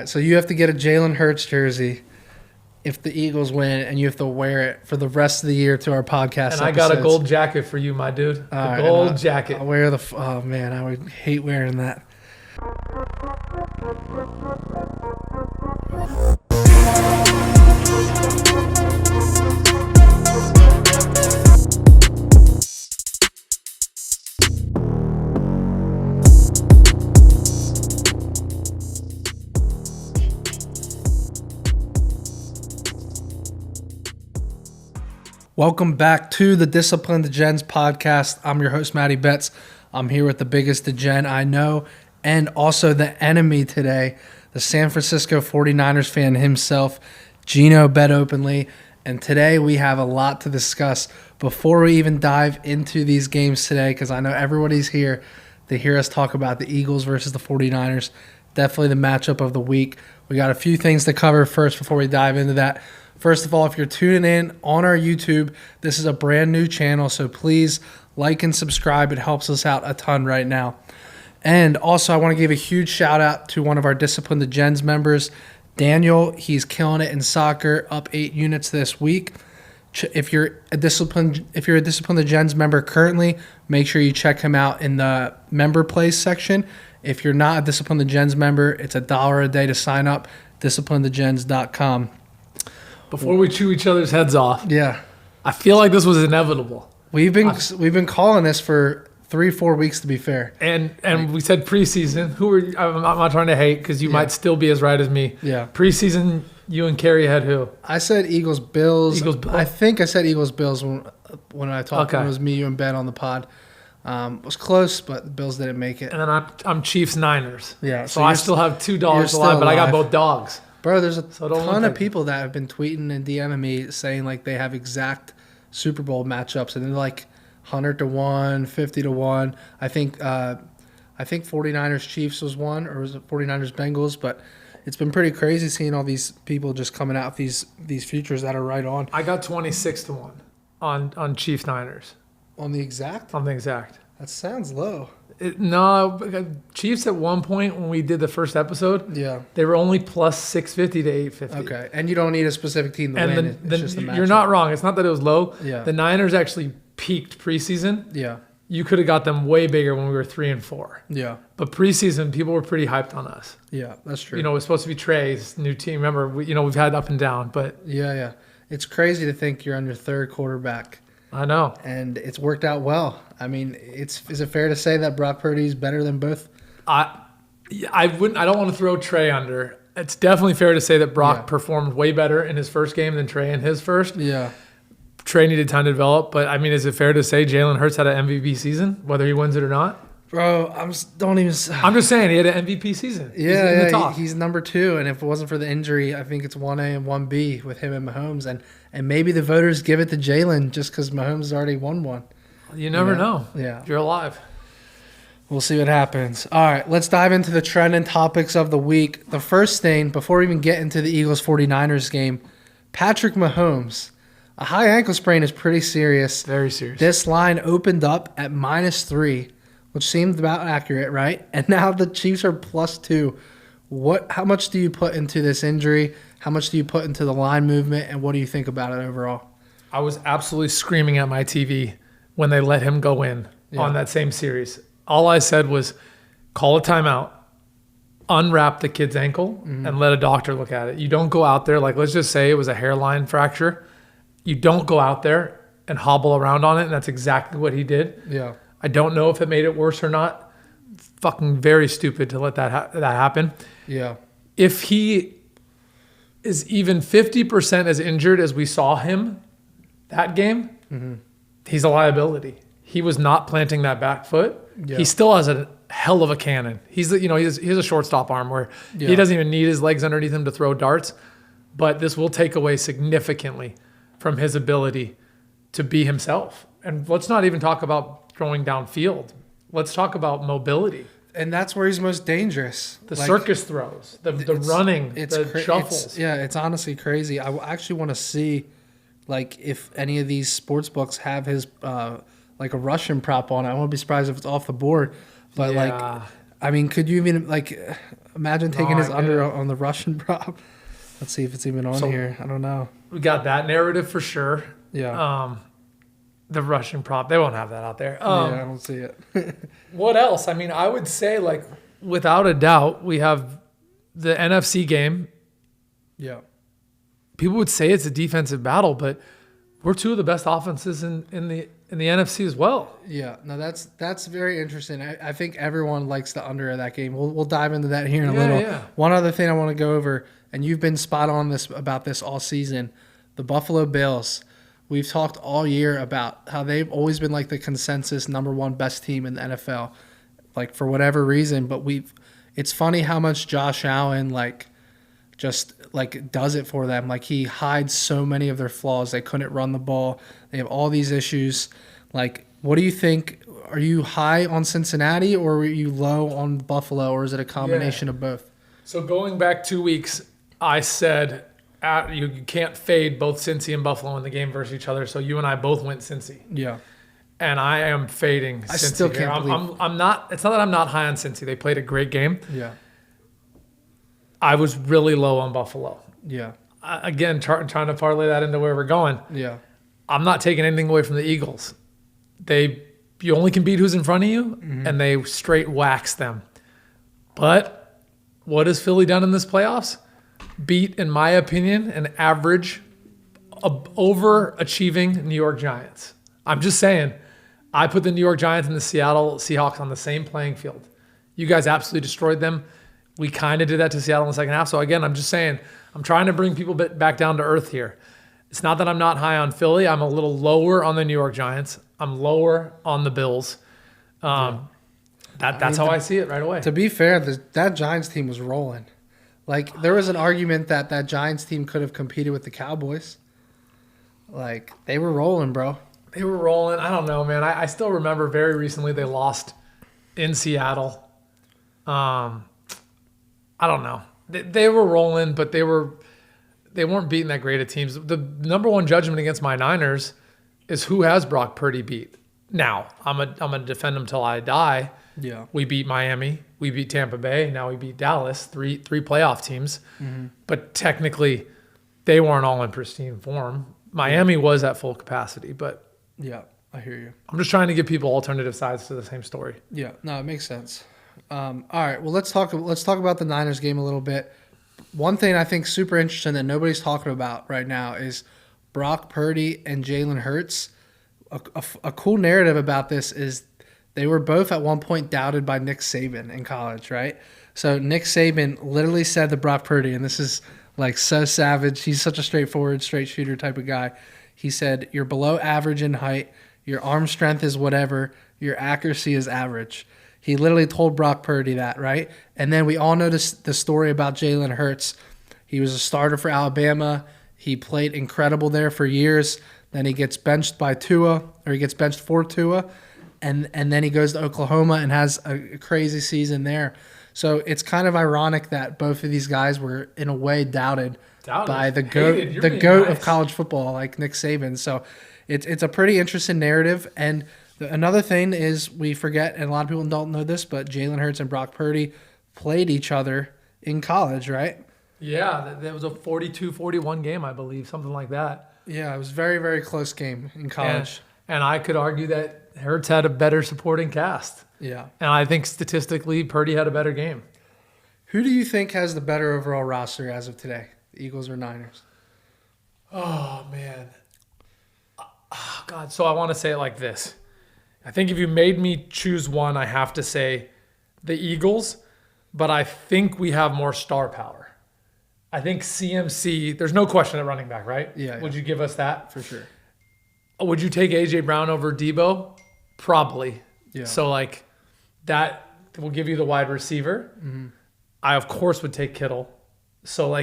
right, so you have to get a Jalen Hurts jersey if the Eagles win, and you have to wear it for the rest of the year to our podcast. And I got a gold jacket for you, my dude. Gold jacket. I'll wear the. Oh man, I would hate wearing that. Welcome back to the Disciplined Degens podcast. I'm your host, Matty Betts. I'm here with the biggest degen I know, and also the enemy today, the San Francisco 49ers fan himself, Gino BetOpenly. And today we have a lot to discuss before we even dive into these games today, because I know everybody's here to hear us talk about the Eagles versus the 49ers. Definitely the matchup of the week. We got a few things to cover first before we dive into that. First of all, if you're tuning in on our YouTube, this is a brand new channel, so please like and subscribe. It helps us out a ton right now. And also, I want to give a huge shout out to one of our Disciplined Degens members, Daniel. He's killing it in soccer, up 8 units this week. If you're a Disciplined Degens member currently, make sure you check him out in the member place section. If you're not a Disciplined Degens member, it's $1 a day to sign up. DisciplinedDegens.com. Before we chew each other's heads off, yeah, I feel like this was inevitable. We've been calling this for 3-4 weeks, to be fair. And we said preseason. I'm not trying to hate because you might still be as right as me. Yeah. Preseason, you and Kerry had who? I said Eagles Bills. I think I said Eagles Bills when I talked. When it was me, you, and Ben on the pod. It was close, but the Bills didn't make it. And then I'm Chiefs Niners. Yeah. So I still have 2 dogs alive, but I got both dogs. Bro, there's a ton of people that have been tweeting and DMing me saying like they have exact Super Bowl matchups, and they're like 100-1, 50-1. I think 49ers Chiefs was one, or was it 49ers Bengals? But it's been pretty crazy seeing all these people just coming out with these futures that are right on. I got 26-1 on Chiefs Niners. On the exact? On the exact. That sounds low. No, Chiefs at one point when we did the first episode, they were only plus 650 to 850. Okay, and you don't need a specific team to win. It's just a matchup. You're not wrong. It's not that it was low. Yeah. The Niners actually peaked preseason. Yeah. You could have got them way bigger when we were 3-4. Yeah. But preseason, people were pretty hyped on us. Yeah, that's true. You know, it was supposed to be Trey's new team. Remember, we've had up and down, but yeah. It's crazy to think you're on your third quarterback. I know. And it's worked out well. I mean, is it fair to say that Brock Purdy is better than both? I don't want to throw Trey under. It's definitely fair to say that Brock performed way better in his first game than Trey in his first. Yeah. Trey needed time to develop, but I mean, is it fair to say Jaylen Hurts had an MVP season, whether he wins it or not? Bro, I'm just saying he had an MVP season. Yeah, he's number 2, and if it wasn't for the injury, I think it's 1A and 1B with him and Mahomes, and maybe the voters give it to Jaylen just because Mahomes has already won one. You never know. Yeah, you're alive. We'll see what happens. All right, let's dive into the trend and topics of the week. The first thing, before we even get into the Eagles-49ers game, Patrick Mahomes. A high ankle sprain is pretty serious. Very serious. This line opened up at -3. Which seemed about accurate, right? And now the Chiefs are +2. How much do you put into this injury? How much do you put into the line movement? And what do you think about it overall? I was absolutely screaming at my TV when they let him go in on that same series. All I said was, call a timeout, unwrap the kid's ankle, and let a doctor look at it. You don't go out there, like let's just say it was a hairline fracture. You don't go out there and hobble around on it, and that's exactly what he did. Yeah. I don't know if it made it worse or not. Fucking very stupid to let that happen. Yeah. If he is even 50% as injured as we saw him that game, he's a liability. He was not planting that back foot. Yeah. He still has a hell of a cannon. He has a shortstop arm where he doesn't even need his legs underneath him to throw darts. But this will take away significantly from his ability to be himself. And let's not even talk about throwing downfield. Let's talk about mobility. And that's where he's most dangerous. The circus throws, the running, the shuffles. It's honestly crazy. I actually want to see, like, if any of these sports books have his, like, a Russian prop on it. I won't be surprised if it's off the board. But, like, I mean, could you even imagine taking his under on the Russian prop? Let's see if it's even on here. I don't know. We got that narrative for sure. Yeah. The Russian prop, they won't have that out there. Yeah, I don't see it. What else? I mean, I would say without a doubt, we have the NFC game. Yeah. People would say it's a defensive battle, but we're two of the best offenses in the NFC as well. Yeah, no, that's very interesting. I think everyone likes the under of that game. We'll dive into that here in a little. Yeah. One other thing I want to go over, and you've been spot on about this all season, the Buffalo Bills. We've talked all year about how they've always been the consensus number one best team in the NFL, for whatever reason. But it's funny how much Josh Allen just does it for them. He hides so many of their flaws. They couldn't run the ball. They have all these issues. What do you think? Are you high on Cincinnati or are you low on Buffalo, or is it a combination of both? So going back 2 weeks, I said you can't fade both Cincy and Buffalo in the game versus each other. So you and I both went Cincy. Yeah. And I am fading Cincy. I still can't believe. I'm not. It's not that I'm not high on Cincy. They played a great game. Yeah. I was really low on Buffalo. Yeah. Again, trying to parlay that into where we're going. Yeah. I'm not taking anything away from the Eagles. You only can beat who's in front of you, and they straight wax them. But what has Philly done in this playoffs? Beat, in my opinion, an average, overachieving New York Giants. I'm just saying, I put the New York Giants and the Seattle Seahawks on the same playing field. You guys absolutely destroyed them. We kind of did that to Seattle in the second half. So again, I'm just saying, I'm trying to bring people back down to earth here. It's not that I'm not high on Philly. I'm a little lower on the New York Giants. I'm lower on the Bills. That's how I see it right away. To be fair, that Giants team was rolling. There was an argument that Giants team could have competed with the Cowboys. They were rolling, bro. They were rolling. I don't know, man. I still remember very recently they lost in Seattle. I don't know. They were rolling, but they weren't beating that great of teams. The number one judgment against my Niners is who has Brock Purdy beat. Now, I'm gonna defend them till I die. Yeah. We beat Miami. We beat Tampa Bay. Now we beat Dallas. Three playoff teams. Mm-hmm. But technically, they weren't all in pristine form. Miami was at full capacity, but yeah, I hear you. I'm just trying to give people alternative sides to the same story. Yeah, no, it makes sense. All right, well, let's talk about the Niners game a little bit. One thing I think super interesting that nobody's talking about right now is Brock Purdy and Jalen Hurts. A cool narrative about this is they were both at one point doubted by Nick Saban in college, right? So Nick Saban literally said to Brock Purdy, and this is so savage. He's such a straightforward, straight shooter type of guy. He said, "You're below average in height. Your arm strength is whatever. Your accuracy is average." He literally told Brock Purdy that, right? And then we all know the story about Jalen Hurts. He was a starter for Alabama. He played incredible there for years. Then he gets benched by Tua, or he gets benched for Tua. And then he goes to Oklahoma and has a crazy season there. So it's kind of ironic that both of these guys were, in a way, doubted by the goat of college football, like Nick Saban. So it's a pretty interesting narrative. And another thing is we forget, and a lot of people don't know this, but Jalen Hurts and Brock Purdy played each other in college, right? Yeah, that was a 42-41 game, I believe, something like that. Yeah, it was a very, very close game in college. And I could argue that Hurts had a better supporting cast. Yeah. And I think statistically, Purdy had a better game. Who do you think has the better overall roster as of today, the Eagles or Niners? Oh, man. Oh, God. So I want to say it like this. I think if you made me choose one, I have to say the Eagles, but I think we have more star power. I think CMC, there's no question at running back, right? Yeah. Would you give us that? For sure. Would you take A.J. Brown over Debo? Probably. Yeah. So, that will give you the wide receiver. Mm-hmm. I, of course, would take Kittle. So,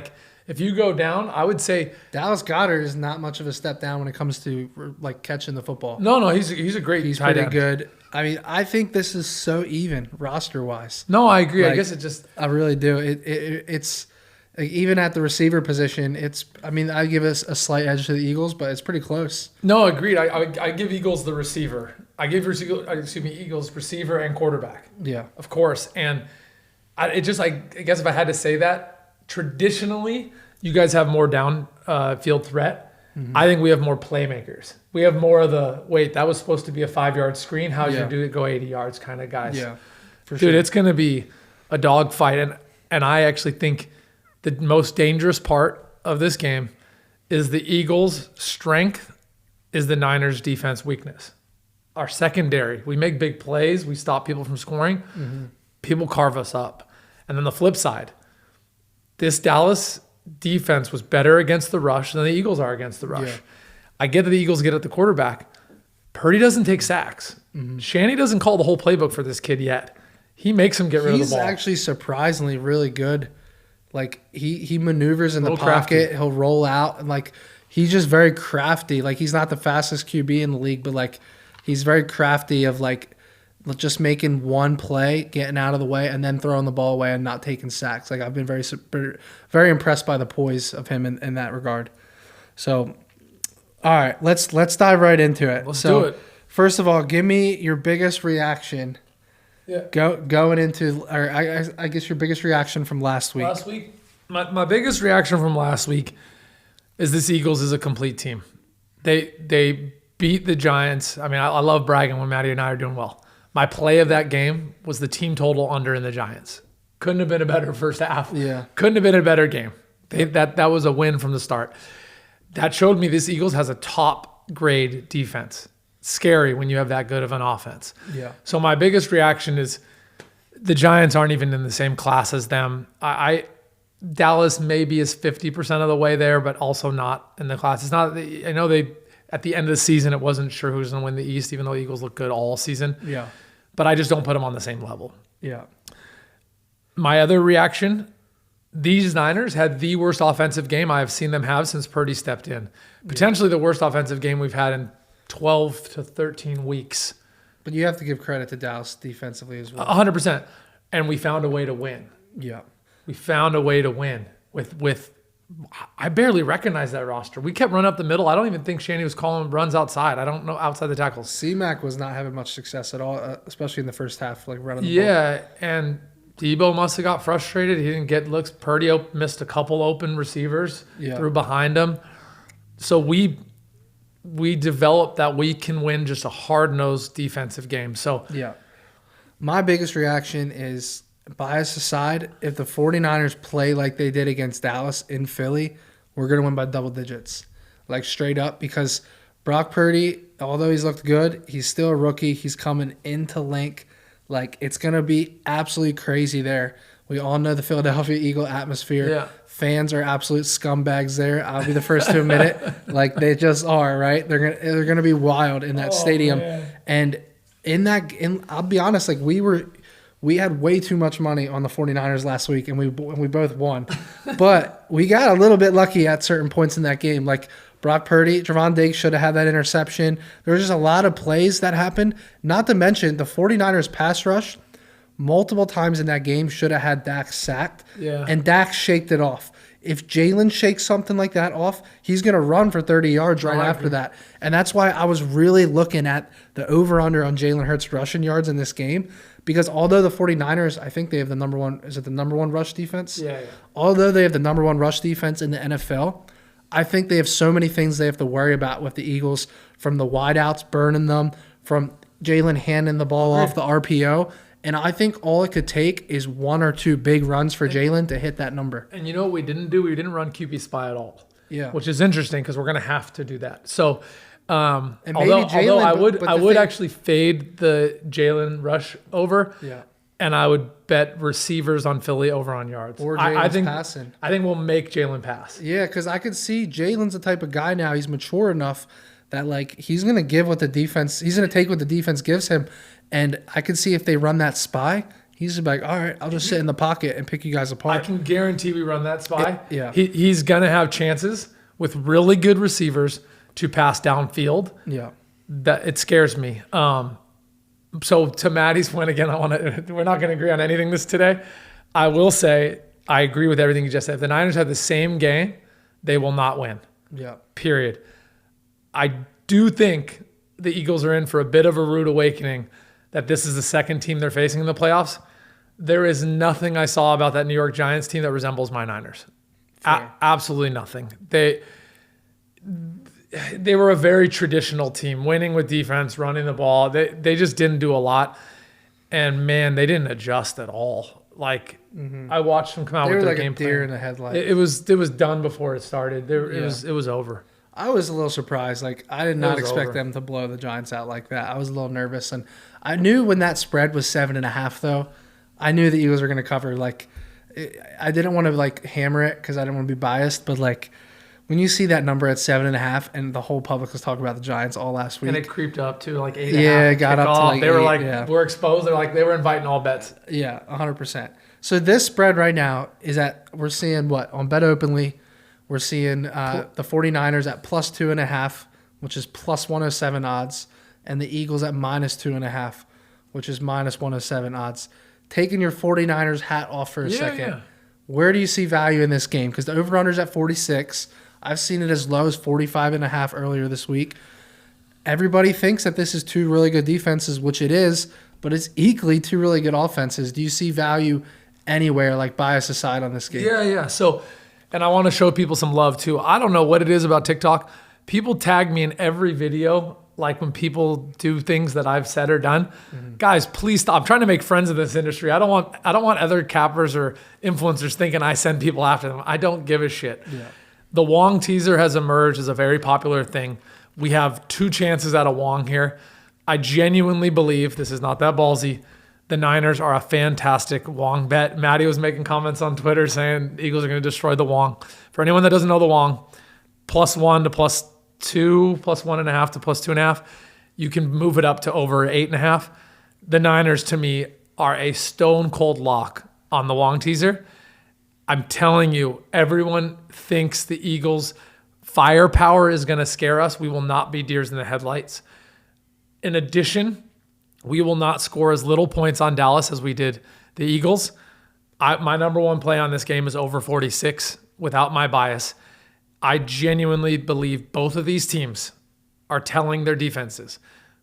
if you go down, I would say Dallas Goedert is not much of a step down when it comes to catching the football. No, he's a great. He's tight pretty end. good. I mean, I think this is so even roster wise. No, I agree. I guess it just. I really do. It's even at the receiver position. I give us a slight edge to the Eagles, but it's pretty close. No, agreed. I give Eagles the receiver. Eagles receiver and quarterback. Yeah. Of course. And I guess if I had to say that, traditionally, you guys have more downfield threat. Mm-hmm. I think we have more playmakers. We have more of that was supposed to be a 5-yard screen. How's your dude go 80 yards kind of guys? Yeah, for sure. Dude, it's going to be a dogfight. And I actually think the most dangerous part of this game is the Eagles' strength is the Niners' defense weakness. Our secondary, we make big plays. We stop people from scoring. Mm-hmm. People carve us up. And then the flip side, this Dallas defense was better against the rush than the Eagles are against the rush. Yeah. I get that the Eagles get at the quarterback. Purdy doesn't take sacks. Mm-hmm. Shanny doesn't call the whole playbook for this kid yet. He makes him get rid of the ball. He's actually surprisingly really good. Like he maneuvers in the pocket. Crafty. He'll roll out and he's just very crafty. Like he's not the fastest QB in the league, but he's very crafty of just making one play, getting out of the way, and then throwing the ball away and not taking sacks. I've been very, very impressed by the poise of him in that regard. So, all right, let's dive right into it. Let's do it. First of all, give me your biggest reaction. Yeah. Going into, or I guess your biggest reaction from last week. Last week, my biggest reaction from last week is this Eagles is a complete team. They beat the Giants. I mean, I love bragging when Matty and I are doing well. My play of that game was the team total under in the Giants. Couldn't have been a better first half. Yeah. Couldn't have been a better game. That was a win from the start. That showed me this Eagles has a top grade defense. Scary when you have that good of an offense. Yeah. So my biggest reaction is the Giants aren't even in the same class as them. Dallas maybe is 50% of the way there, but also not in the class. It's not. I know they at the end of the season it wasn't sure who was going to win the East, even though the Eagles look good all season. Yeah. But I just don't put them on the same level. Yeah. My other reaction, these Niners had the worst offensive game I have seen them have since Purdy stepped in. Potentially the worst offensive game we've had in 12 to 13 weeks. But you have to give credit to Dallas defensively as well. 100%. And we found a way to win. Yeah. We found a way to win with I barely recognize that roster. We kept running up the middle. I don't even think Shanny was calling runs outside. I don't know, outside the tackles. C-Mac was not having much success at all, especially in the first half, running the ball. Yeah, and Debo must have got frustrated. He didn't get looks. Purdy missed a couple open receivers through behind him. So we developed that we can win just a hard-nosed defensive game. So yeah. My biggest reaction is, bias aside, if the 49ers play like they did against Dallas in Philly, we're going to win by double digits. Straight up, because Brock Purdy, although he's looked good, he's still a rookie. He's coming into Link. It's going to be absolutely crazy there. We all know the Philadelphia Eagle atmosphere. Yeah. Fans are absolute scumbags there. I'll be the first to admit it. They just are, right? They're gonna be wild in that stadium. Man. And I'll be honest, we had way too much money on the 49ers last week, and we both won. But we got a little bit lucky at certain points in that game. Brock Purdy, Javon Diggs should have had that interception. There was just a lot of plays that happened. Not to mention the 49ers pass rush multiple times in that game should have had Dak sacked. Yeah. And Dak shaked it off. If Jaylen shakes something like that off, he's going to run for 30 yards right after that. And that's why I was really looking at the over-under on Jalen Hurts rushing yards in this game, because although the 49ers, I think they have the number one rush defense? Yeah. Although they have the number one rush defense in the NFL, I think they have so many things they have to worry about with the Eagles, from the wideouts burning them, from Jaylen handing the ball off the RPO. And I think all it could take is one or two big runs for Jaylen to hit that number. And you know what we didn't do? We didn't run QB spy at all. Yeah. Which is interesting because we're going to have to do that. So, although I would actually fade the Jaylen rush over. Yeah. And I would bet receivers on Philly over on yards. Or Jaylen's passing. I think we'll make Jaylen pass. Yeah, because I could see Jaylen's the type of guy now. He's mature enough that he's going to give what the defense – he's going to take what the defense gives him. And I can see if they run that spy, he's just all right, I'll just sit in the pocket and pick you guys apart. I can guarantee we run that spy. He's going to have chances with really good receivers to pass downfield. Yeah. That it scares me. So to Matty's point again, we're not going to agree on anything today. I will say I agree with everything you just said. If the Niners have the same game, they will not win. Yeah. Period. I do think the Eagles are in for a bit of a rude awakening that this is the second team they're facing in the playoffs. There is nothing I saw about that New York Giants team that resembles my Niners. Absolutely nothing. They were a very traditional team, winning with defense, running the ball. They just didn't do a lot. And, man, they didn't adjust at all. Like, I watched them come out with their game plan. They were like a deer in the headlights. It was done before it started. It was over. I was a little surprised. Like, I did not expect them to blow the Giants out like that. I was a little nervous. And I knew when that spread was 7.5, though, I knew the Eagles were going to cover. Like, I didn't want to, like, hammer it because I didn't want to be biased. But, like, when you see that number at 7.5 and the whole public was talking about the Giants all last week. And it creeped up to, like, 8.5. Yeah, it got up to, like, they were 8, like, we're exposed. They were inviting all bets. Yeah, 100%. So this spread right now is we're seeing what? On BetOpenly, we're seeing the 49ers at plus 2.5, which is plus 107 odds, and the Eagles at minus 2.5, which is minus 107 odds. Taking your 49ers hat off for a second, where do you see value in this game? Because the over-under's at 46. I've seen it as low as 45.5 earlier this week. Everybody thinks that this is two really good defenses, which it is, but it's equally two really good offenses. Do you see value anywhere, like bias aside, on this game? Yeah. So, and I want to show people some love too. I don't know what it is about TikTok. People tag me in every video, like when people do things that I've said or done. Guys, please stop. I'm trying to make friends in this industry. I don't want other cappers or influencers thinking I send people after them. I don't give a shit. Yeah. The Wong teaser has emerged as a very popular thing. We have 2 chances at a Wong here. I genuinely believe, this is not that ballsy, the Niners are a fantastic Wong bet. Matty was making comments on Twitter saying the Eagles are going to destroy the Wong. For anyone that doesn't know the Wong, +1 to +2, +1.5 to +2.5, you can move it up to over 8.5. The Niners, to me, are a stone cold lock on the Wong teaser. I'm telling you, everyone thinks the Eagles' firepower is going to scare us. We will not be deers in the headlights. In addition, we will not score as little points on Dallas as we did the Eagles. My number one play on this game is over 46 without my bias. I genuinely believe both of these teams are telling their defenses.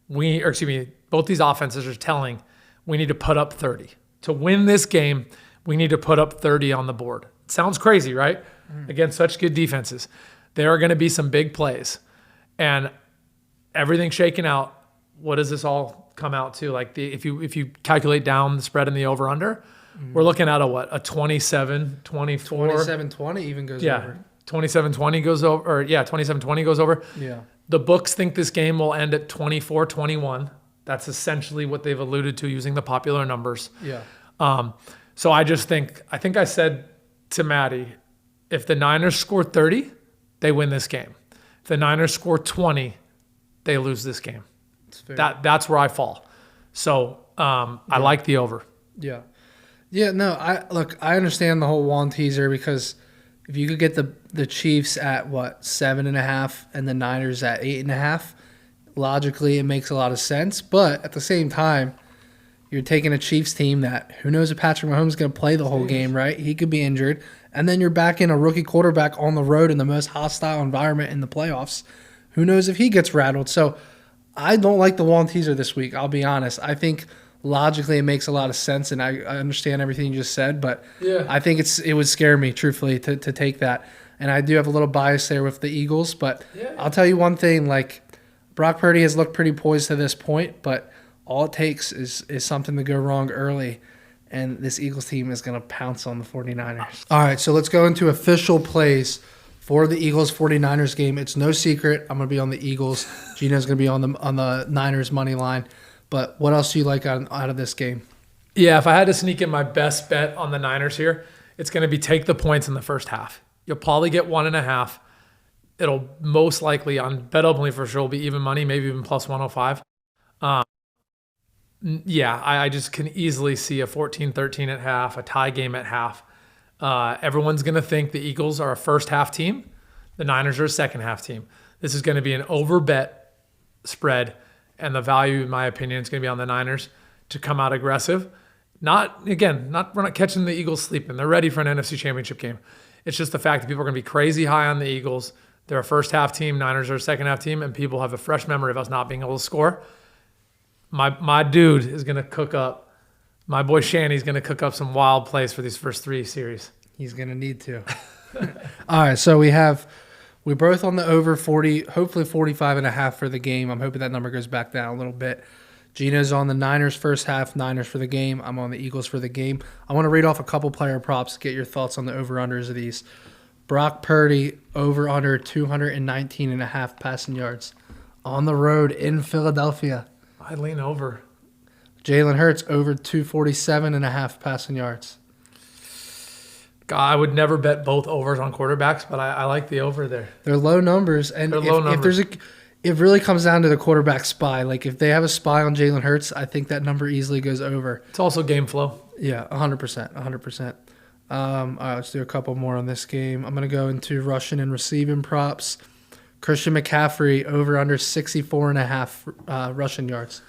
Both these offenses are telling we need to put up 30. To win this game, we need to put up 30 on the board. It sounds crazy, right? Against such good defenses. There are going to be some big plays. And everything's shaken out. What does this all come out to? Like if you calculate down the spread in the over-under, we're looking at a 27-24. 27-20 even goes over. 27-20 goes over. 27-20 goes over. Yeah. The books think this game will end at 24-21. That's essentially what they've alluded to using the popular numbers. Yeah. So I think I said to Matty, if the Niners score 30, they win this game. If the Niners score 20, they lose this game. That's where I fall. So I like the over. Yeah. Yeah, no, I understand the whole Wong teaser because if you could get the Chiefs at 7.5 and the Niners at 8.5, logically it makes a lot of sense. But at the same time, you're taking a Chiefs team that who knows if Patrick Mahomes is going to play the whole game, right? He could be injured. And then you're backing a rookie quarterback on the road in the most hostile environment in the playoffs. Who knows if he gets rattled? So I don't like the Wong teaser this week, I'll be honest. I think logically it makes a lot of sense, and I understand everything you just said, but I think it would scare me, truthfully, to take that. And I do have a little bias there with the Eagles, but I'll tell you one thing, like Brock Purdy has looked pretty poised to this point, but all it takes is something to go wrong early, and this Eagles team is going to pounce on the 49ers. All right, so let's go into official plays for the Eagles-49ers game. It's no secret I'm going to be on the Eagles. Gino's going to be on the Niners money line. But what else do you like out of this game? Yeah, if I had to sneak in my best bet on the Niners here, it's going to be take the points in the first half. You'll probably get 1.5. It'll most likely, on BetOpenly for sure, will be even money, maybe even plus 105. I just can easily see a 14-13 at half, a tie game at half. Everyone's going to think the Eagles are a first half team. The Niners are a second half team. This is going to be an over bet spread, and the value, in my opinion, is going to be on the Niners to come out aggressive. We're not catching the Eagles sleeping. They're ready for an NFC Championship game. It's just the fact that people are going to be crazy high on the Eagles. They're a first half team. Niners are a second half team, and people have a fresh memory of us not being able to score. My dude is going to cook up. My boy Shanny's going to cook up some wild plays for these first 3 series. He's going to need to. All right, so we're both on the over 40, hopefully 45.5 for the game. I'm hoping that number goes back down a little bit. Gino's on the Niners first half, Niners for the game. I'm on the Eagles for the game. I want to read off a couple player props, get your thoughts on the over-unders of these. Brock Purdy, over-under 219.5 passing yards. On the road in Philadelphia. I lean over. Jalen Hurts, over 247.5 passing yards. God, I would never bet both overs on quarterbacks, but I like the over there. They're low numbers, and it really comes down to the quarterback spy. Like if they have a spy on Jalen Hurts, I think that number easily goes over. It's also game flow. Yeah, 100%, 100%. All right, let's do a couple more on this game. I'm gonna go into rushing and receiving props. Christian McCaffrey, over under 64.5 rushing yards.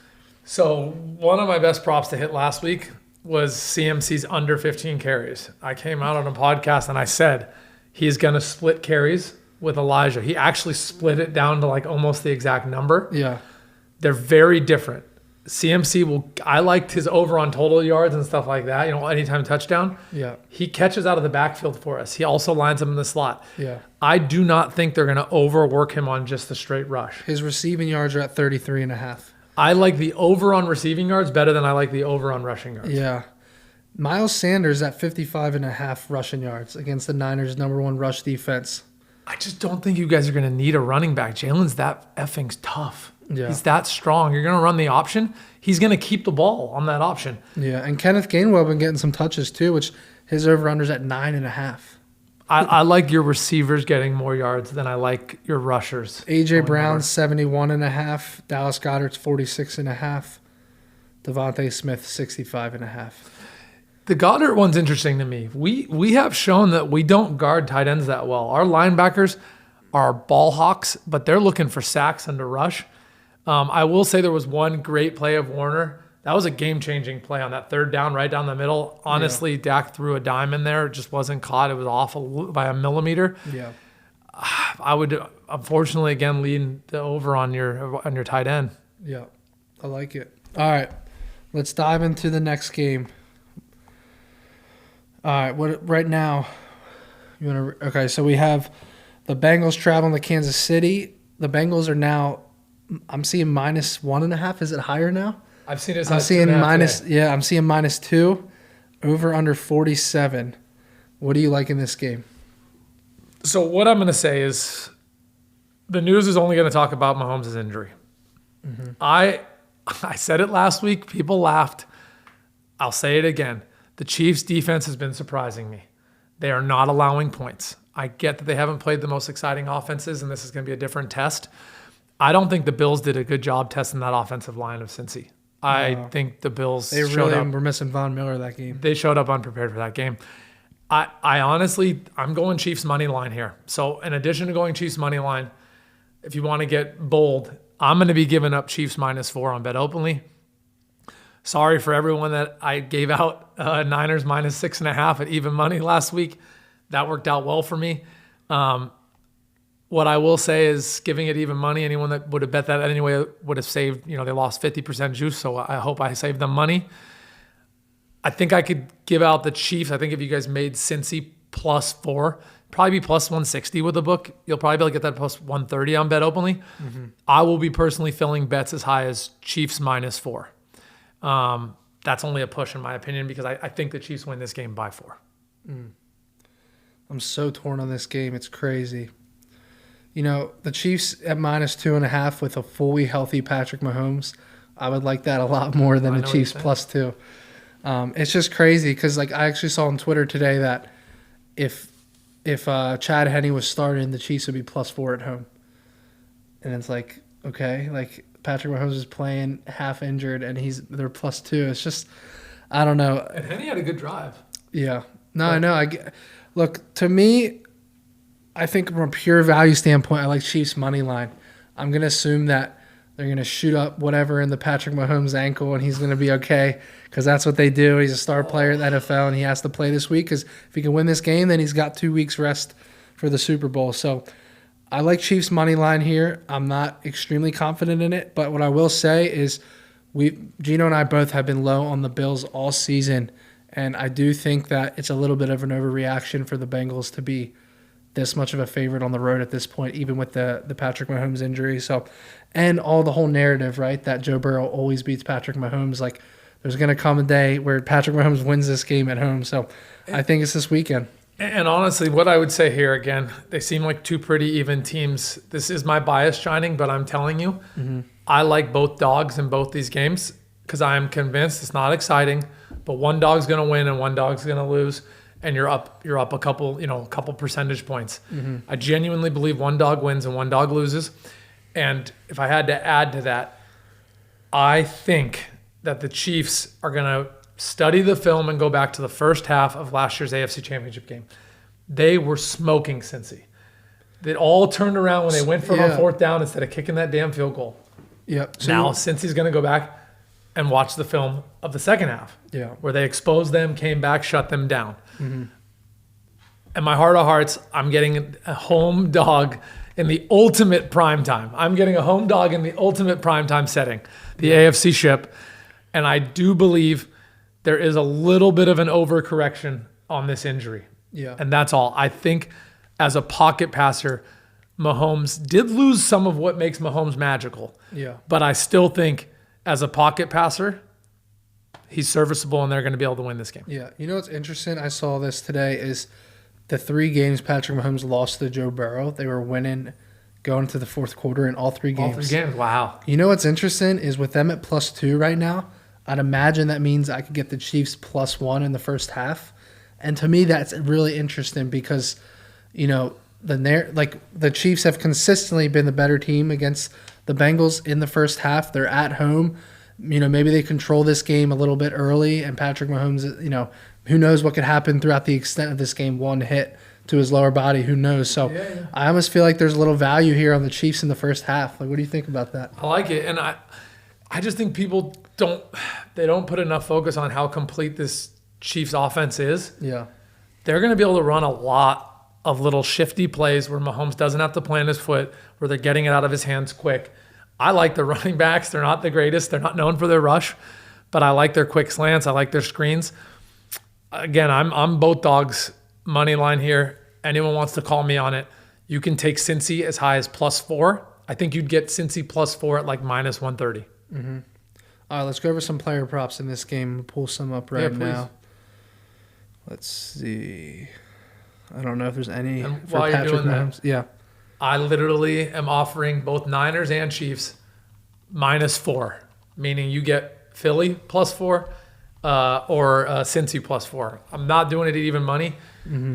So one of my best props to hit last week was CMC's under 15 carries. I came out on a podcast and I said he's going to split carries with Elijah. He actually split it down to like almost the exact number. Yeah. They're very different. I liked his over on total yards and stuff like that. Anytime touchdown. Yeah. He catches out of the backfield for us. He also lines them in the slot. Yeah. I do not think they're going to overwork him on just the straight rush. His receiving yards are at 33.5. I like the over on receiving yards better than I like the over on rushing yards. Yeah. Miles Sanders at 55.5 rushing yards against the Niners' number 1 rush defense. I just don't think you guys are going to need a running back. Jalen's that effing's tough. Yeah. He's that strong. You're going to run the option. He's going to keep the ball on that option. Yeah, and Kenneth Gainwell been getting some touches too, which his over-under's at 9.5. I like your receivers getting more yards than I like your rushers. A.J. Brown's 71.5. Dallas Goedert's 46.5. Devontae Smith, 65.5. The Goddard one's interesting to me. We have shown that we don't guard tight ends that well. Our linebackers are ball hawks, but they're looking for sacks and to rush. I will say there was one great play of Warner. That was a game-changing play on that third down, right down the middle. Honestly, yeah. Dak threw a dime in there. It just wasn't caught. It was off by a millimeter. Yeah. I would, unfortunately, again, lean the over on your tight end. Yeah, I like it. All right, let's dive into the next game. All right, right now? Okay, so we have the Bengals traveling to Kansas City. The Bengals are now, I'm seeing -1.5. Is it higher now? I've seen it. I'm seeing -2. Over under 47. What do you like in this game? So what I'm going to say is the news is only going to talk about Mahomes' injury. Mm-hmm. I said it last week. People laughed. I'll say it again. The Chiefs' defense has been surprising me. They are not allowing points. I get that they haven't played the most exciting offenses, and this is going to be a different test. I don't think the Bills did a good job testing that offensive line of Cincy. I think the Bills were missing Von Miller that game. They showed up unprepared for that game. I honestly, I'm going Chiefs money line here. So in addition to going Chiefs money line, if you want to get bold, I'm going to be giving up Chiefs -4 on BetOpenly. Sorry for everyone that I gave out Niners -6.5 at even money last week. That worked out well for me. What I will say is giving it even money, anyone that would have bet that anyway would have saved, they lost 50% juice, so I hope I saved them money. I think I could give out the Chiefs. I think if you guys made Cincy +4, probably be +160 with the book. You'll probably be able to get that +130 on BetOpenly. Mm-hmm. I will be personally filling bets as high as Chiefs -4. That's only a push in my opinion because I think the Chiefs win this game by 4. I'm so torn on this game. It's crazy. The Chiefs at -2.5 with a fully healthy Patrick Mahomes, I would like that a lot more than the Chiefs +2. It's just crazy because I actually saw on Twitter today that if Chad Henne was starting, the Chiefs would be +4 at home. And it's okay, Patrick Mahomes is playing half injured and they're +2. It's just, I don't know. And Henne had a good drive. Yeah. No, I know. Look, to me, I think from a pure value standpoint, I like Chiefs money line. I'm going to assume that they're going to shoot up whatever in the Patrick Mahomes ankle and he's going to be okay because that's what they do. He's a star player in the NFL and he has to play this week because if he can win this game, then he's got 2 weeks rest for the Super Bowl. So I like Chiefs money line here. I'm not extremely confident in it, but what I will say is Gino and I both have been low on the Bills all season, and I do think that it's a little bit of an overreaction for the Bengals to be this much of a favorite on the road at this point, even with the Patrick Mahomes injury. So, and all the whole narrative, right, that Joe Burrow always beats Patrick Mahomes. Like, there's going to come a day where Patrick Mahomes wins this game at home. So, I think it's this weekend. And honestly, what I would say here, again, they seem like two pretty even teams. This is my bias shining, but I'm telling you, I like both dogs in both these games because I am convinced it's not exciting, but one dog's going to win and one dog's going to lose, and you're up a couple percentage points. I genuinely believe one dog wins and one dog loses. And if I had to add to that, I think that the Chiefs are going to study the film and go back to the first half of last year's AFC Championship game. They were smoking Cincy. It all turned around when they went for a fourth down instead of kicking that damn field goal. Yep. So now Cincy's going to go back and watch the film of the second half, where they exposed them, came back, shut them down. And my heart of hearts, I'm getting a home dog in the ultimate prime time. I'm getting a home dog in the ultimate prime time setting, the AFC ship. And I do believe there is a little bit of an overcorrection on this injury. Yeah. And that's all. I think as a pocket passer, Mahomes did lose some of what makes Mahomes magical. Yeah. But I still think as a pocket passer, he's serviceable and they're going to be able to win this game. Yeah. You know what's interesting? I saw this today is the 3 games Patrick Mahomes lost to Joe Burrow. They were winning going to the fourth quarter in all 3 games. All 3 games. Wow. You know what's interesting is with them at +2 right now, I'd imagine that means I could get the Chiefs +1 in the first half. And to me, that's really interesting because, you know, the Chiefs have consistently been the better team against the Bengals in the first half. They're at home. You know, maybe they control this game a little bit early, and Patrick Mahomes, you know, who knows what could happen throughout the extent of this game. One hit to his lower body, who knows? So I almost feel like there's a little value here on the Chiefs in the first half. Like, what do you think about that? I like it, and I just think people don't put enough focus on how complete this Chiefs offense is. Yeah. They're going to be able to run a lot of little shifty plays where Mahomes doesn't have to plant his foot, where they're getting it out of his hands quick. I like the running backs. They're not the greatest. They're not known for their rush, but I like their quick slants. I like their screens. Again, I'm both dogs money line here. Anyone wants to call me on it, you can take Cincy as high as +4. I think you'd get Cincy +4 at like -130. All right, let's go over some player props in this game. We'll pull some up right now. Let's see. I don't know if there's any and for while Patrick you're doing Mahomes. Yeah. I literally am offering both Niners and Chiefs -4, meaning you get Philly +4 or Cincy +4. I'm not doing it at even money.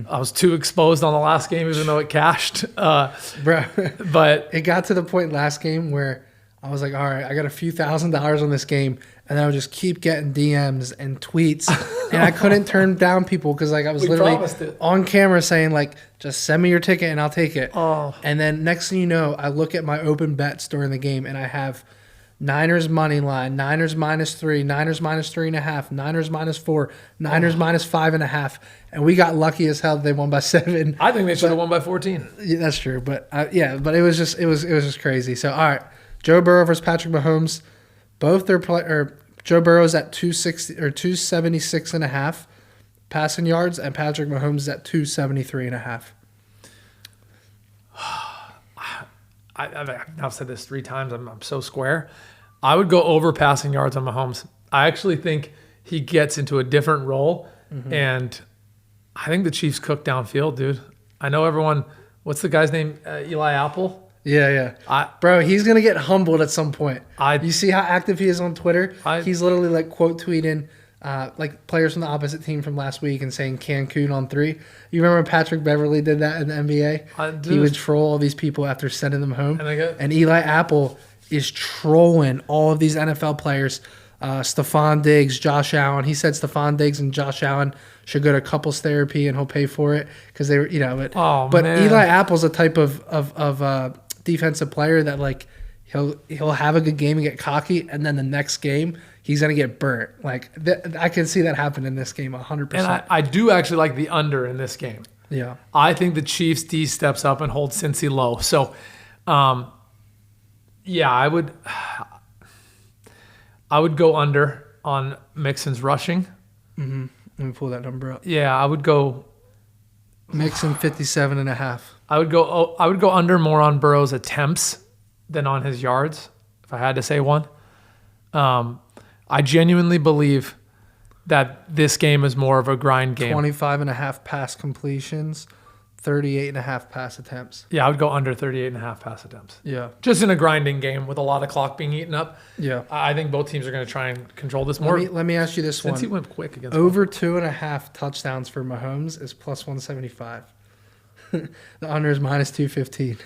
I was too exposed on the last game, even though it cashed. Bro, but it got to the point last game where I was like, all right, I got a few $1,000s on this game, and I would just keep getting DMs and tweets, and I couldn't turn down people because like I was literally on camera saying like, just send me your ticket and I'll take it. Oh. And then next thing you know, I look at my open bets during the game, and I have Niners money line, Niners -3, Niners -3.5, Niners -4, Niners -5.5, and we got lucky as hell that they won by 7. I think they should have won by 14. Yeah, that's true, but but it was just crazy. So all right. Joe Burrow versus Patrick Mahomes, both Joe Burrow's at 260 or 276.5 passing yards, and Patrick Mahomes is at 273.5. I've said this 3 times. I'm so square. I would go over passing yards on Mahomes. I actually think he gets into a different role, and I think the Chiefs cook downfield, dude. I know everyone. What's the guy's name? Eli Apple. Yeah. Bro, he's going to get humbled at some point. You see how active he is on Twitter? He's literally like quote tweeting like players from the opposite team from last week and saying Cancun on 3. You remember Patrick Beverly did that in the NBA? He would troll all these people after sending them home. And Eli Apple is trolling all of these NFL players. Stephon Diggs, Josh Allen. He said Stephon Diggs and Josh Allen should go to couples therapy and he'll pay for it because they were, you know. But Eli Apple's a type of defensive player that like he'll have a good game and get cocky, and then the next game he's gonna get burnt. Like I can see that happen in this game 100%. And I do actually like the under in this game. Yeah. I think the Chiefs D steps up and holds Cincy low. So, yeah, I would go under on Mixon's rushing. Mm-hmm. Let me pull that number up. Yeah, I would go Mixon 57.5. I would go under more on Burrow's attempts than on his yards, if I had to say one. I genuinely believe that this game is more of a grind game. 25.5 pass completions, 38.5 pass attempts. Yeah, I would go under 38.5 pass attempts. Yeah. Just in a grinding game with a lot of clock being eaten up. Yeah. I think both teams are going to try and control this more. Let me ask you this one. Since he went quick against over 2.5 touchdowns for Mahomes is plus 175. The under is minus 215.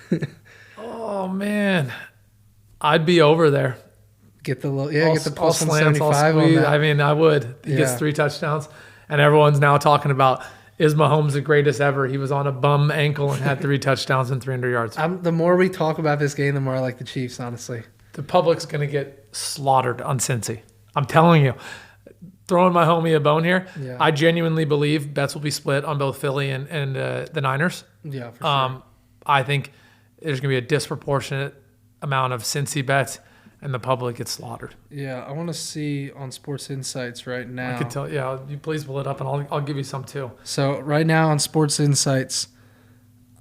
Oh, man. I'd be over there. Get the plus I'll slants, 175 on that. I mean, I would. He gets 3 touchdowns. And everyone's now talking about, is Mahomes the greatest ever? He was on a bum ankle and had 3 touchdowns and 300 yards. The more we talk about this game, the more I like the Chiefs, honestly. The public's going to get slaughtered on Cincy. I'm telling you. Throwing my homie a bone here. Yeah. I genuinely believe bets will be split on both Philly and the Niners. Yeah, for sure. I think there's going to be a disproportionate amount of Cincy bets, and the public gets slaughtered. Yeah, I want to see on Sports Insights right now. I could tell. Yeah, you please pull it up, and I'll give you some too. So right now on Sports Insights,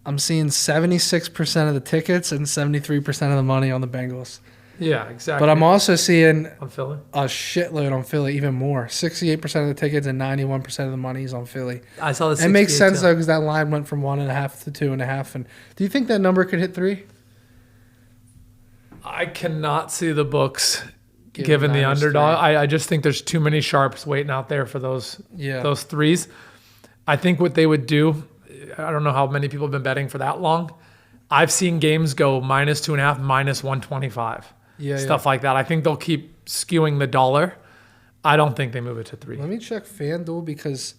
I'm seeing 76% of the tickets and 73% of the money on the Bengals. Yeah, exactly. But I'm also seeing on Philly a shitload on Philly, even more. 68% of the tickets and 91% of the money is on Philly. I saw this. It makes sense though, because that line went from 1.5 to 2.5. And do you think that number could hit 3? I cannot see the books given the underdog. I just think there's too many sharps waiting out there for those threes. I think what they would do, I don't know how many people have been betting for that long. I've seen games go minus 2.5, minus 125. Stuff like that. I think they'll keep skewing the dollar. I don't think they move it to 3. Let me check FanDuel because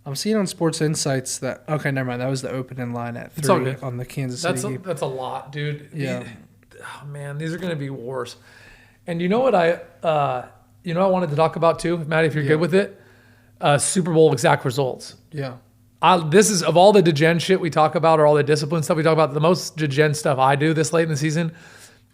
I'm seeing on Sports Insights that, okay, never mind. That was the opening line at 3 on the Kansas City game. That's a lot, dude. Yeah. Oh, man, these are going to be wars. And you know what I wanted to talk about too, Matty, if you're good with it? Super Bowl exact results. Yeah. This is, of all the degen shit we talk about or all the discipline stuff we talk about, the most degen stuff I do this late in the season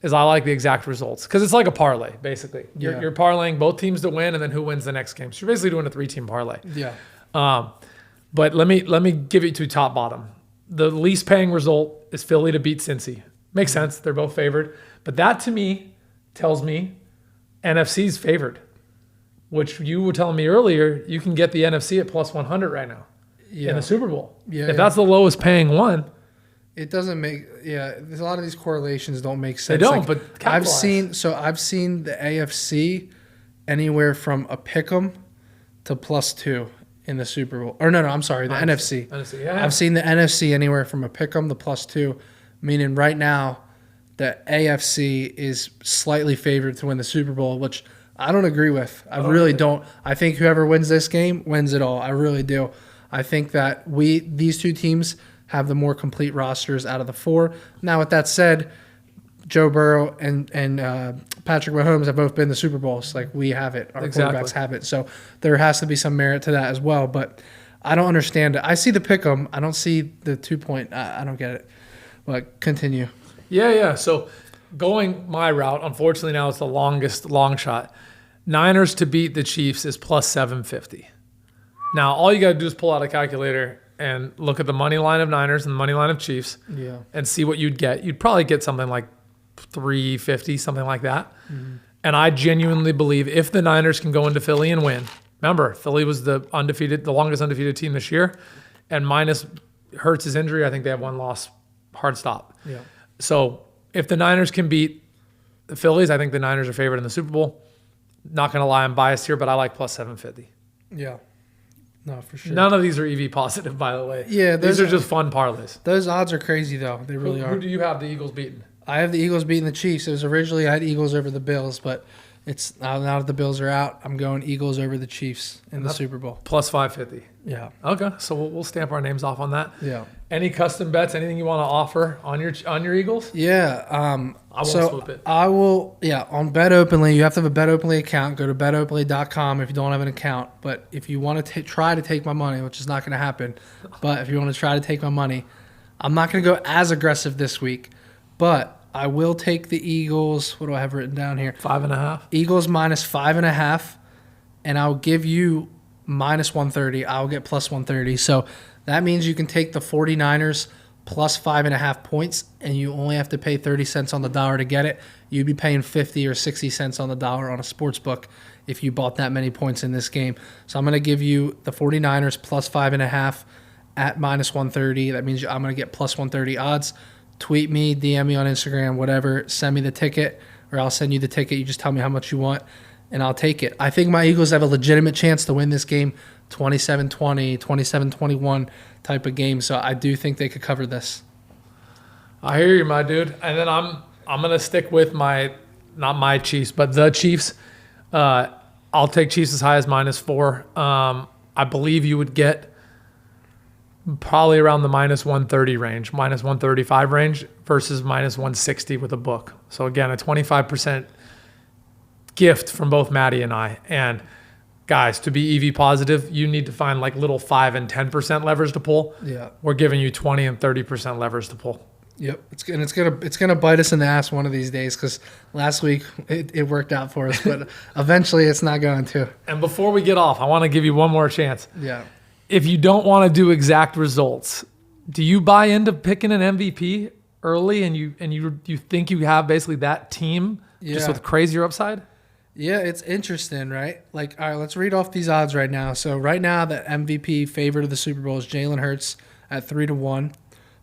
is I like the exact results because it's like a parlay, basically. Yeah. You're parlaying both teams to win and then who wins the next game. So you're basically doing a 3-team parlay. Yeah. But let me give you to top bottom. The least paying result is Philly to beat Cincy. Makes sense. They're both favored. But that to me tells me NFC's favored, which you were telling me earlier, you can get the NFC at plus 100 right now in the Super Bowl. Yeah. If that's the lowest paying one. It doesn't make, there's a lot of these correlations don't make sense. They don't, but capitalize. I've seen the AFC anywhere from a pick'em to plus 2 in the Super Bowl. Or no, I'm sorry, the NFC. NFC, yeah. I've seen the NFC anywhere from a pick'em to plus 2, meaning right now the AFC is slightly favored to win the Super Bowl, which I don't agree with. I really don't. I think whoever wins this game wins it all. I really do. I think that these two teams have the more complete rosters out of the 4. Now, with that said, Joe Burrow and Patrick Mahomes have both been to Super Bowls. Like, we have it. Our quarterbacks have it. So there has to be some merit to that as well. But I don't understand it. I see the pick'em. I don't see the 2-point. I don't get it. But continue. Yeah. So going my route, unfortunately now it's the longest long shot. Niners to beat the Chiefs is plus 750. Now, all you got to do is pull out a calculator and look at the money line of Niners and the money line of Chiefs and see what you'd get. You'd probably get something like 350, something like that. Mm-hmm. And I genuinely believe if the Niners can go into Philly and win, remember, Philly was the longest undefeated team this year, and minus Hurts' injury, I think they have 1 loss, hard stop. Yeah. So if the Niners can beat the Phillies, I think the Niners are favored in the Super Bowl. Not going to lie, I'm biased here, but I like plus 750. Yeah. No, for sure. None of these are EV positive, by the way. Yeah, these are just fun parlays. Those odds are crazy, though. They really are. Who do you have the Eagles beating? I have the Eagles beating the Chiefs. It was originally I had Eagles over the Bills, but it's now that the Bills are out, I'm going Eagles over the Chiefs in the Super Bowl. Plus 550. Yeah. Okay, so we'll stamp our names off on that. Yeah. Any custom bets? Anything you want to offer on your Eagles? Yeah. I won't flip it. I will. Yeah. On BetOpenly, you have to have a BetOpenly account. Go to betopenly.com if you don't have an account. But if you want to try to take my money, which is not going to happen, but if you want to try to take my money, I'm not going to go as aggressive this week, but I will take the Eagles. What do I have written down here? 5.5. Eagles minus 5.5, and I'll give you minus 130. I'll get plus 130. So that means you can take the 49ers plus 5.5 points, and you only have to pay 30 cents on the dollar to get it. You'd be paying 50 or 60 cents on the dollar on a sports book if you bought that many points in this game. So I'm going to give you the 49ers plus 5.5 at minus 130. That means I'm going to get plus 130 odds. Tweet me, DM me on Instagram, whatever. Send me the ticket, or I'll send you the ticket. You just tell me how much you want, and I'll take it. I think my Eagles have a legitimate chance to win this game, 27-20, 27-21 type of game. So I do think they could cover this. I hear you, my dude. And then I'm gonna stick with not my Chiefs, but the Chiefs. I'll take Chiefs as high as -4. I believe you would get probably around the minus 130 range, minus 135 range versus minus 160 with a book. So again, a 25% gift from both Matty and I. And guys, to be EV positive, you need to find like little 5 and 10% levers to pull. Yeah. We're giving you 20 and 30% levers to pull. Yep, it's gonna bite us in the ass one of these days, because last week it worked out for us, but eventually it's not going to. And before we get off, I want to give you one more chance. Yeah. If you don't want to do exact results, do you buy into picking an MVP early, and you think you have basically that team just with crazier upside? Yeah, it's interesting, right? Like, all right, let's read off these odds right now. So right now, the MVP favorite of the Super Bowl is Jaylen Hurts at 3-1,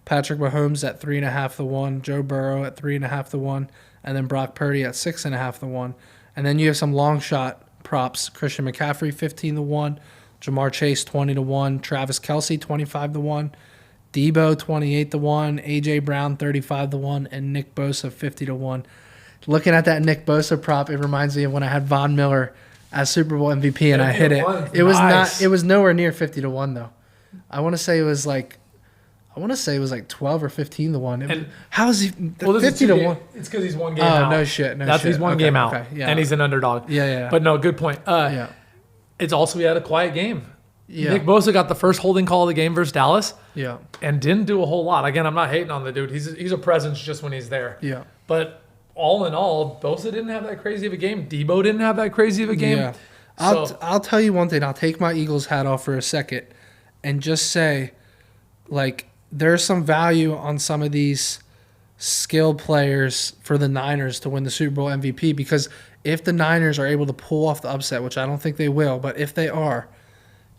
Patrick Mahomes at 3.5-1, Joe Burrow at 3.5-1, and then Brock Purdy at 6.5-1. And then you have some long shot props: Christian McCaffrey 15-1, Jamar Chase 20-1, Travis Kelce 25-1, Debo 28-1, AJ Brown 35-1, and Nick Bosa 50-1. Looking at that Nick Bosa prop, it reminds me of when I had Von Miller as Super Bowl MVP and I hit it. It was nice. It was nowhere near 50-1 though. I want to say it was like 12 or 15-1. And how is he 50-1? It's because he's one game out. Oh, no shit. He's one game out, okay, yeah. and he's an underdog. Yeah. But no, good point. Yeah. It's also he had a quiet game. Yeah. Nick Bosa got the first holding call of the game versus Dallas. Yeah. And didn't do a whole lot. Again, I'm not hating on the dude. He's a presence just when he's there. Yeah. But all in all, Bosa didn't have that crazy of a game. Debo didn't have that crazy of a game. Yeah. I'll tell you one thing. I'll take my Eagles hat off for a second and just say, like, there's some value on some of these skill players for the Niners to win the Super Bowl MVP, because if the Niners are able to pull off the upset, which I don't think they will, but if they are,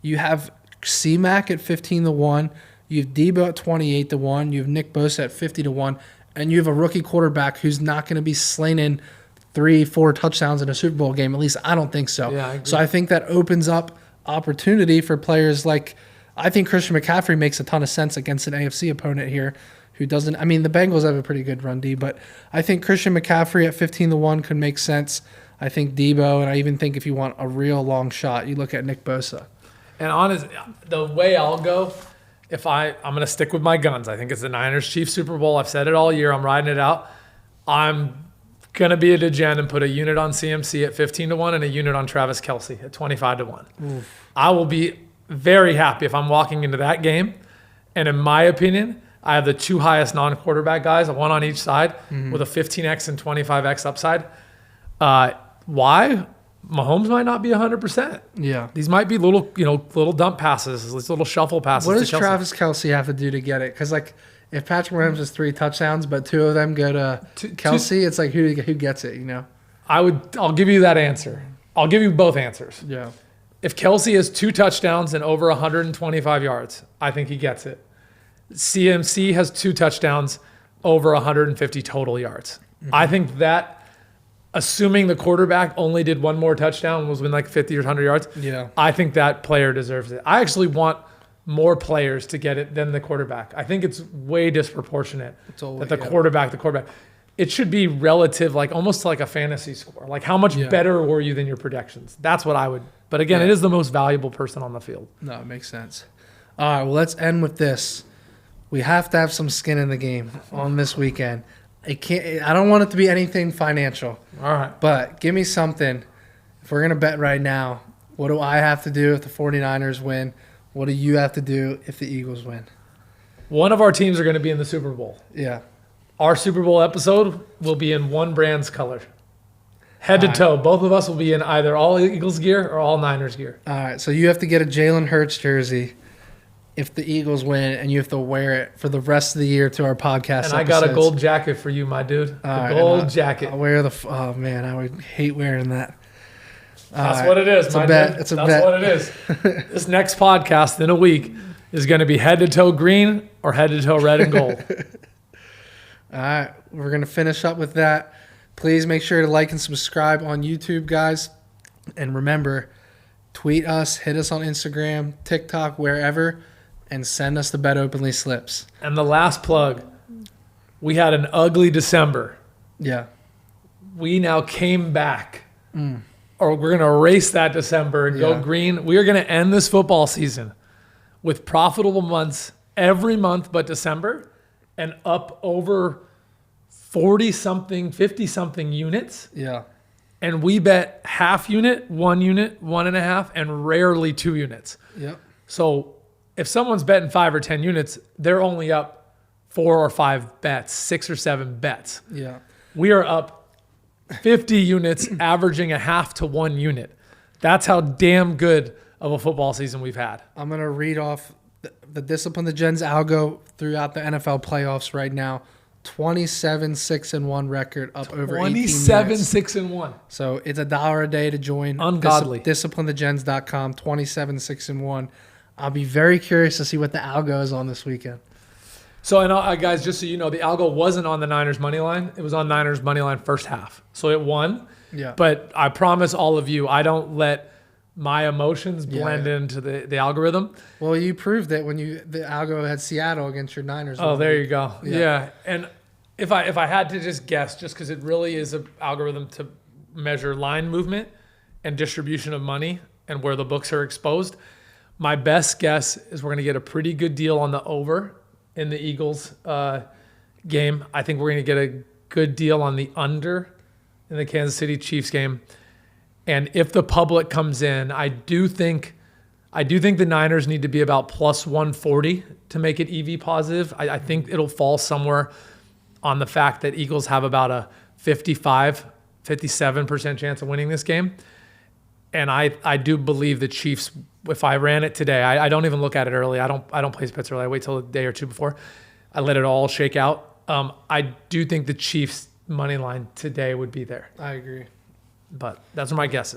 you have C-Mac at 15-1, you have Debo at 28-1, you have Nick Bosa at 50-1, and you have a rookie quarterback who's not going to be slinging 3-4 touchdowns in a Super Bowl game. At least I don't think so. Yeah, I agree. So I think that opens up opportunity for players like, I think Christian McCaffrey makes a ton of sense against an AFC opponent here who doesn't. I mean, the Bengals have a pretty good run D, but I think Christian McCaffrey at 15-1 could make sense. I think Debo, and I even think if you want a real long shot, you look at Nick Bosa. And honest, the way I'll go, I'm going to stick with my guns. I think it's the Niners-Chiefs Super Bowl. I've said it all year. I'm riding it out. I'm going to be a degen and put a unit on CMC at 15-1 and a unit on Travis Kelce at 25-1. Oof. I will be very happy if I'm walking into that game, and in my opinion, I have the two highest non-quarterback guys, one on each side, with a 15x and 25x upside. Why? Mahomes might not be 100%. Yeah. These might be little dump passes, these little shuffle passes. What does Travis Kelce have to do to get it? Because, like, if Patrick Mahomes has 3 touchdowns, but 2 of them go to Kelce, it's like who gets it, you know? I'll give you that answer. I'll give you both answers. Yeah. If Kelce has 2 touchdowns and over 125 yards, I think he gets it. CMC has 2 touchdowns, over 150 total yards. Mm-hmm. I think that, assuming the quarterback only did 1 more touchdown and was within like 50 or 100 yards, I think that player deserves it. I actually want more players to get it than the quarterback. I think it's way disproportionate that the quarterback. It should be relative, like almost like a fantasy score. Like, how much better were you than your projections? That's what I would. But again, it is the most valuable person on the field. No, it makes sense. All right, well, let's end with this. We have to have some skin in the game on this weekend. I don't want it to be anything financial. All right. But give me something. If we're going to bet right now, what do I have to do if the 49ers win? What do you have to do if the Eagles win? One of our teams are going to be in the Super Bowl. Yeah. Our Super Bowl episode will be in one brand's color. Head to toe. Both of us will be in either all Eagles gear or all Niners gear. All right. So you have to get a Jalen Hurts jersey if the Eagles win, and you have to wear it for the rest of the year to our podcast. And I got a gold jacket for you, my dude. Gold jacket. I'll wear oh man, I would hate wearing that. That's what it is, it's my a bet. dude. It's a That's bet. what it is. This next podcast in a week is going to be head to toe green or head to toe red and gold. All right, we're going to finish up with that. Please make sure to like and subscribe on YouTube, guys. And remember, tweet us, hit us on Instagram, TikTok, wherever, and send us the BetOpenly slips. And the last plug, we had an ugly December. Yeah. We now came back. Or we're going to erase that December and go green. We are going to end this football season with profitable months every month but December and up over 40-something, 50-something units. Yeah. And we bet half unit, 1 unit, 1.5, and rarely 2 units. Yep. So if someone's betting 5 or 10 units, they're only up 4 or 5 bets, 6 or 7 bets. Yeah. We are up 50 units, averaging a half to 1 unit. That's how damn good of a football season we've had. I'm going to read off the Discipline the Gens algo throughout the NFL playoffs right now. 27-6-1 record, up over 18 minutes. 27-6-1. So it's $1 a day to join. Ungodly. DisciplineTheGens.com, 27-6-1. I'll be very curious to see what the algo is on this weekend. So, and guys, just so you know, the algo wasn't on the Niners money line. It was on Niners money line first half. So it won. Yeah. But I promise all of you, I don't let my emotions blend into the algorithm. Well, you proved it when the algo had Seattle against your Niners. Oh, there you go. Yeah. And if I had to just guess, just because it really is an algorithm to measure line movement and distribution of money and where the books are exposed, my best guess is we're going to get a pretty good deal on the over in the Eagles game. I think we're going to get a good deal on the under in the Kansas City Chiefs game. And if the public comes in, I do think the Niners need to be about plus 140 to make it EV positive. I think it'll fall somewhere on the fact that Eagles have about a 57% chance of winning this game. And I do believe the Chiefs, if I ran it today, I don't even look at it early. I don't place bets early. I wait till a day or two before. I let it all shake out. I do think the Chiefs money line today would be there. I agree. But that's what my guess is.